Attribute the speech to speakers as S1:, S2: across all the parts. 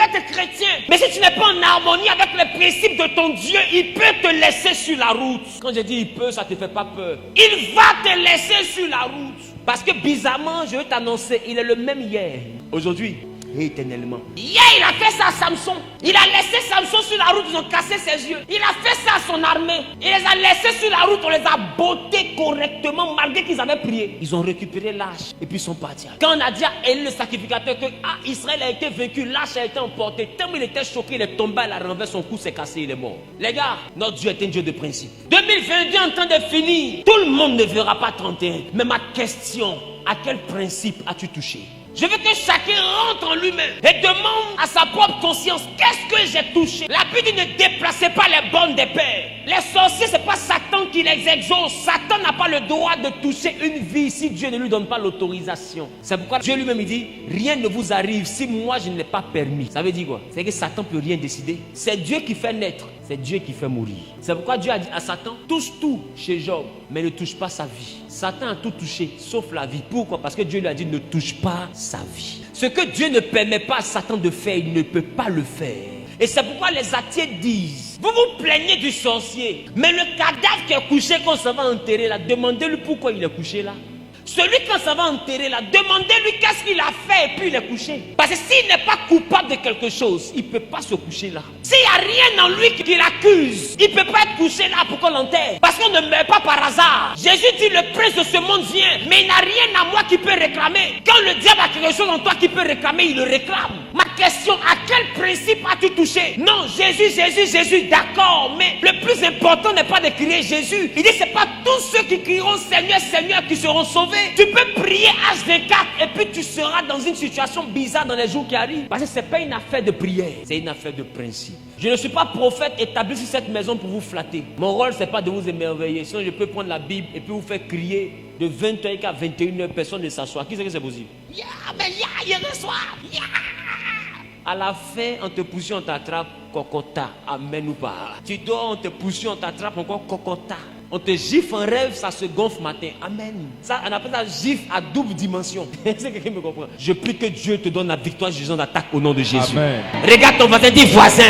S1: être chrétien. Mais si tu n'es pas en harmonie avec les principes de ton Dieu, il peut te laisser sur la route. Quand je dis il peut, ça ne te fait pas peur. Il va te laisser sur la route. Parce que bizarrement, je veux t'annoncer, il est le même hier, aujourd'hui et éternellement. Hier, il a fait ça à Samson. Il a laissé Samson sur la route, ils ont cassé ses yeux. Il a fait ça à son armée. Il les a laissés sur la route, on les a bottés correctement malgré qu'ils avaient prié. Ils ont récupéré l'arche et puis ils sont partis. Quand on a dit à Élie le sacrificateur que Israël a été vaincu, l'arche a été emportée. Tellement il était choqué, il est tombé à la renverse, son cou s'est cassé, il est mort. Les gars, notre Dieu est un Dieu de principe. 2022 en train de finir. Tout le monde ne verra pas 31. Mais ma question, à quel principe as-tu touché? Je veux que chacun rentre en lui-même et demande à sa propre conscience, qu'est-ce que j'ai touché? La Bible dit ne déplacez pas les bornes des pères. Les sorciers, ce n'est pas Satan qui les exauce. Satan n'a pas le droit de toucher une vie si Dieu ne lui donne pas l'autorisation. C'est pourquoi Dieu lui-même il dit, rien ne vous arrive si moi je ne l'ai pas permis. Ça veut dire quoi? C'est que Satan ne peut rien décider. C'est Dieu qui fait naître, c'est Dieu qui fait mourir. C'est pourquoi Dieu a dit à Satan, touche tout chez Job, mais ne touche pas sa vie. Satan a tout touché, sauf la vie. Pourquoi? Parce que Dieu lui a dit, ne touche pas sa vie. Ce que Dieu ne permet pas à Satan de faire, il ne peut pas le faire. Et c'est pourquoi les athées disent, vous vous plaignez du sorcier, mais le cadavre qui est couché quand ça va enterrer là, demandez-lui pourquoi il est couché là. Celui quand ça va enterrer là, demandez-lui qu'est-ce qu'il a fait et puis il est couché. Parce que s'il n'est pas coupable de quelque chose, il ne peut pas se coucher là. S'il n'y a rien en lui qui l'accuse, il ne peut pas être couché là pour qu'on l'enterre. Parce qu'on ne meurt pas par hasard. Jésus dit le prince de ce monde vient, mais il n'a rien à moi qui peut réclamer. Quand le diable a quelque chose en toi qui peut réclamer, il le réclame. Ma question, à quel principe as-tu touché? Non, Jésus, d'accord, mais le plus important n'est pas de crier Jésus. Il dit c'est pas tous ceux qui crieront Seigneur, Seigneur qui seront sauvés. Tu peux prier H24 et puis tu seras dans une situation bizarre dans les jours qui arrivent. Parce que ce n'est pas une affaire de prière, c'est une affaire de principe. Je ne suis pas prophète établi sur cette maison pour vous flatter. Mon rôle, ce n'est pas de vous émerveiller. Sinon, je peux prendre la Bible et puis vous faire crier de 20h à 21h, personne ne s'assoit. Qui c'est que c'est possible? Il reçoit. À la fin, on te pousse, on t'attrape, cocota. Amen ou pas. Tu dors, on te pousse, on t'attrape encore, cocota. On te gifle en rêve, ça se gonfle matin. Amen. Ça, on appelle ça gifle à double dimension. Est-ce que quelqu'un me comprend? Je prie que Dieu te donne la victoire sur les attaques au nom de Jésus. Amen. Regarde ton voisin, dis voisin.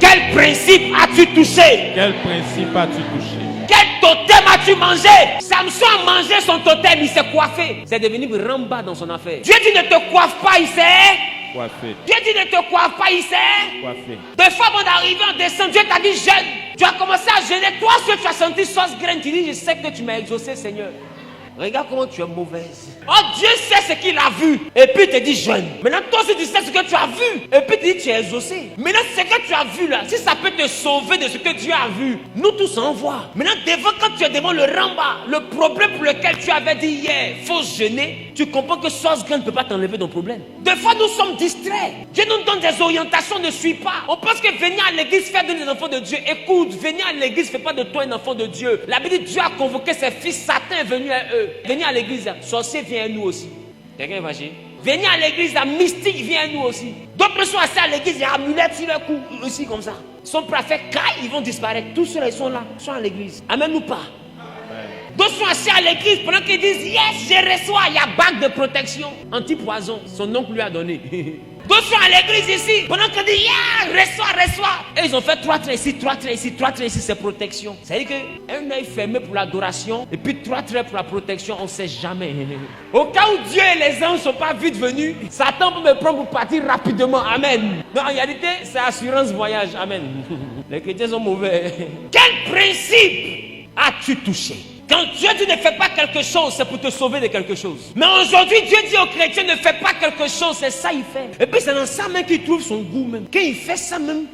S1: Quel principe as-tu touché?
S2: Quel principe as-tu touché?
S1: Quel totem as-tu mangé? Samson a mangé son totem, il s'est coiffé. C'est devenu ramba dans son affaire. Dieu dit ne te coiffe pas, il s'est coiffé. Dieu dit ne te coiffe pas, il s'est coiffé. Des fois avant d'arriver en décembre, Dieu t'a dit jeûne. Tu as commencé à jeûner. Toi, ce que tu as senti sauce graine, tu dis je sais que tu m'as exaucé, Seigneur. Regarde comment tu es mauvaise. Oh, Dieu sait ce qu'il a vu. Et puis il te dit jeûne. Maintenant, toi aussi tu sais ce que tu as vu. Et puis tu dis tu es exaucé. Maintenant, ce que tu as vu là, si ça peut te sauver de ce que Dieu a vu, nous tous on voit. Maintenant, quand tu es devant le ramba, le problème pour lequel tu avais dit hier, faut jeûner, tu comprends que sauce graine ne peut pas t'enlever ton problème. Des fois, nous sommes distraits. Dieu nous donne des orientations, ne suit pas. On pense que venir à l'église fait de nous des enfants de Dieu. Écoute, venir à l'église ne fait pas de toi un enfant de Dieu. La Bible dit Dieu a convoqué ses fils, Satan est venu à eux. Venir à l'église, sorcier vient à nous aussi. Quelqu'un va chez? Venir à l'église, la mystique vient à nous aussi. D'autres sont assis à l'église, il y a amulette sur leur cou, aussi comme ça. Ils sont prêts à faire caille, ils vont disparaître. Tous ceux-là, ils sont là, ils sont à l'église. Amen ou pas? D'autres sont assis à l'église pendant qu'ils disent yes, je reçois. Il y a bague de protection anti-poison. Son oncle lui a donné. D'autres sont à l'église ici pendant qu'ils disent yeah, reçois. Et ils ont fait 3 traits ici, 3 traits ici, 3 traits ici, c'est protection. C'est-à-dire qu'un œil fermé pour l'adoration et puis 3 traits pour la protection, on ne sait jamais. Au cas où Dieu et les anges ne sont pas vite venus, Satan peut me prendre pour partir rapidement. Amen. Non, en réalité, c'est assurance voyage. Amen. Les chrétiens sont mauvais. Quel principe as-tu touché? Quand Dieu dit ne fais pas quelque chose, c'est pour te sauver de quelque chose. Mais aujourd'hui, Dieu dit aux chrétiens ne fais pas quelque chose, c'est ça il fait. Et puis c'est dans ça même qu'il trouve son goût même. Quand il fait ça même,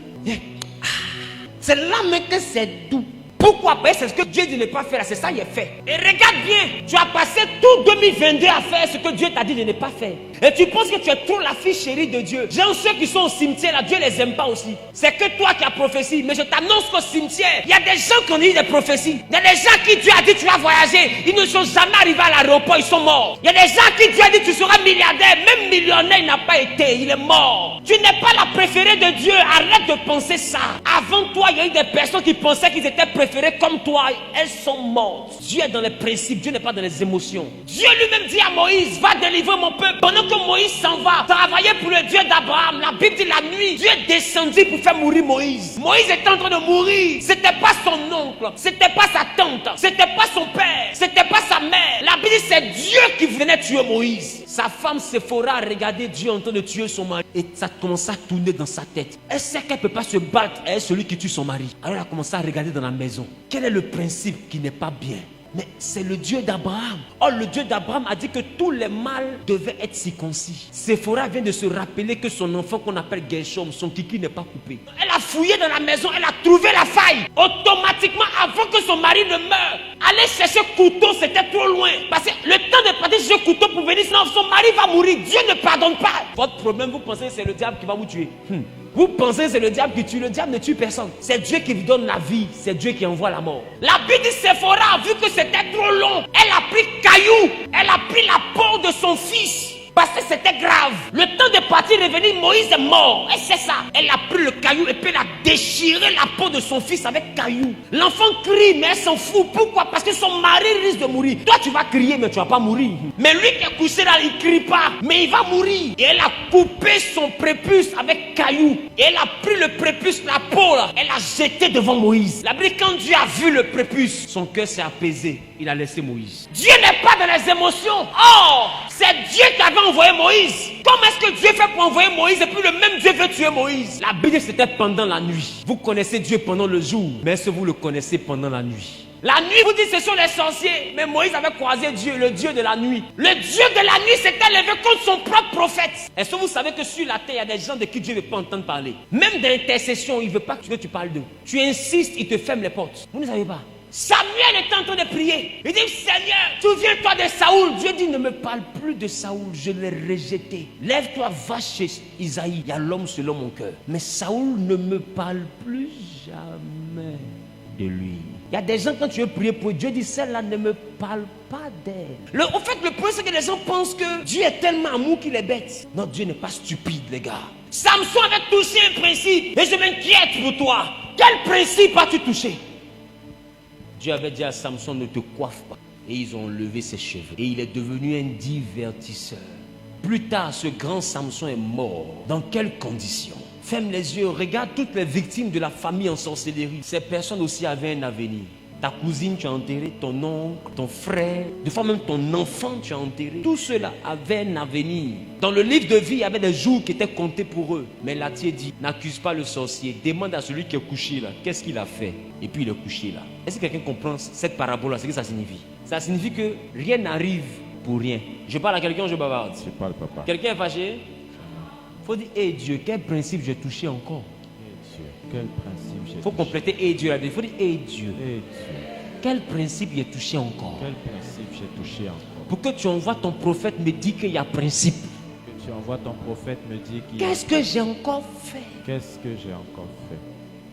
S1: c'est là même que c'est doux. Pourquoi? Parce que c'est ce que Dieu dit de ne pas faire, c'est ça il est fait. Et regarde bien, tu as passé tout 2022 à faire ce que Dieu t'a dit de ne pas faire. Et tu penses que tu es trop la fille chérie de Dieu. Genre ceux qui sont au cimetière là, Dieu les aime pas aussi. C'est que toi qui as prophétie. Mais je t'annonce qu'au cimetière, il y a des gens qui ont dit des prophéties. Il y a des gens qui Dieu a dit tu vas voyager. Ils ne sont jamais arrivés à l'aéroport, ils sont morts. Il y a des gens qui Dieu a dit tu seras milliardaire. Même millionnaire il n'a pas été, il est mort. Tu n'es pas la préférée de Dieu, arrête de penser ça. Avant toi, il y a eu des personnes qui pensaient qu'ils étaient préférées comme toi, elles sont mortes. Dieu est dans les principes, Dieu n'est pas dans les émotions. Dieu lui-même dit à Moïse, va délivrer mon peuple. Pendant que Moïse s'en va travailler pour le Dieu d'Abraham, la Bible dit la nuit, Dieu est descendu pour faire mourir Moïse. Moïse était en train de mourir. C'était pas son oncle, c'était pas sa tante, c'était pas son père, c'était pas sa mère. La Bible dit c'est Dieu qui venait tuer Moïse. Sa femme Séphora a regardé Dieu en train de tuer son mari et ça commençait à tourner dans sa tête. Elle sait qu'elle ne peut pas se battre avec celui qui tue son mari. Alors elle a commencé à regarder dans la maison. Quel est le principe qui n'est pas bien? Mais c'est le Dieu d'Abraham. Or, le Dieu d'Abraham a dit que tous les mâles devaient être circoncis. Séphora vient de se rappeler que son enfant qu'on appelle Gershom, son kiki n'est pas coupé. Elle a fouillé dans la maison, elle a trouvé la faille. Automatiquement, avant que son mari ne meure, aller chercher couteau, c'était trop loin. Parce que le temps de partir chercher couteau pour venir, sinon son mari va mourir. Dieu ne pardonne pas. Votre problème, vous pensez que c'est le diable qui va vous tuer. Vous pensez que c'est le diable qui tue. Le diable ne tue personne. C'est Dieu qui vous donne la vie. C'est Dieu qui envoie la mort. La Bible dit Séphora a vu que c'était trop long. Elle a pris caillou. Elle a pris la peau de son fils. Parce que c'était grave. Le temps de partir et revenir, Moïse est mort. Et c'est ça. Elle a pris le caillou et puis elle a déchiré la peau de son fils avec caillou. L'enfant crie, mais elle s'en fout. Pourquoi? Parce que son mari risque de mourir. Toi, tu vas crier, mais tu vas pas mourir. Mais lui qui est couché là, il crie pas, mais il va mourir. Et elle a coupé son prépuce avec caillou. Et elle a pris le prépuce, la peau là. Elle a jeté devant Moïse. La Bible, quand Dieu a vu le prépuce, son cœur s'est apaisé. Il a laissé Moïse. Dieu n'est pas dans les émotions. Or, c'est Dieu qui avait envoyé Moïse. Comment est-ce que Dieu fait pour envoyer Moïse et puis le même Dieu veut tuer Moïse? La Bible, c'était pendant la nuit. Vous connaissez Dieu pendant le jour, mais est-ce que vous le connaissez pendant la nuit? La nuit, vous dites ce sont les sorciers. Mais Moïse avait croisé Dieu, le Dieu de la nuit. Le Dieu de la nuit s'était levé contre son propre prophète. Est-ce que vous savez que sur la terre, il y a des gens de qui Dieu ne veut pas entendre parler? Même d'intercession, il ne veut pas que tu parles d'eux. Tu insistes, il te ferme les portes. Vous ne savez pas? Samuel était en train de prier. Il dit, Seigneur, souviens-toi de Saoul. Dieu dit, ne me parle plus de Saoul, je l'ai rejeté. Lève-toi, va chez Isaïe. Il y a l'homme selon mon cœur. Mais Saoul ne me parle plus jamais de lui. Il y a des gens, quand tu veux prier pour Dieu, dit, celle-là ne me parle pas d'elle. En fait, le problème, c'est que les gens pensent que Dieu est tellement amour qu'il est bête. Non, Dieu n'est pas stupide, les gars. Samson avait touché un principe. Et je m'inquiète pour toi. Quel principe as-tu touché? Dieu avait dit à Samson, ne te coiffe pas. Et ils ont levé ses cheveux. Et il est devenu un divertisseur. Plus tard, ce grand Samson est mort. Dans quelles conditions? Ferme les yeux, regarde toutes les victimes de la famille en sorcellerie. Ces personnes aussi avaient un avenir. Ta cousine, tu as enterré, ton oncle, ton frère, des fois même ton enfant, tu as enterré. Tout cela avait un avenir. Dans le livre de vie, il y avait des jours qui étaient comptés pour eux. Mais Latier dit, n'accuse pas le sorcier. Demande à celui qui est couché là, qu'est-ce qu'il a fait? Et puis il est couché là. Est-ce que quelqu'un comprend cette parabole-là? C'est ce que ça signifie? Ça signifie que rien n'arrive pour rien. Je parle à quelqu'un, je bavarde.
S2: Je parle, papa.
S1: Quelqu'un est fâché? Il faut dire, hé Dieu, quel principe j'ai touché encore?
S2: Quel principe j'ai touché?
S1: Il faut compléter hé Dieu là-dedans. Il faut dire, hé Dieu.
S2: Dieu.
S1: Quel principe j'ai touché encore?
S2: Quel principe j'ai touché encore?
S1: Pour que tu envoies ton prophète me dire qu'il y a principe.
S2: Que tu envoies ton prophète me dire qu'il y a...
S1: Qu'est-ce que j'ai encore fait?
S2: Qu'est-ce que j'ai encore fait?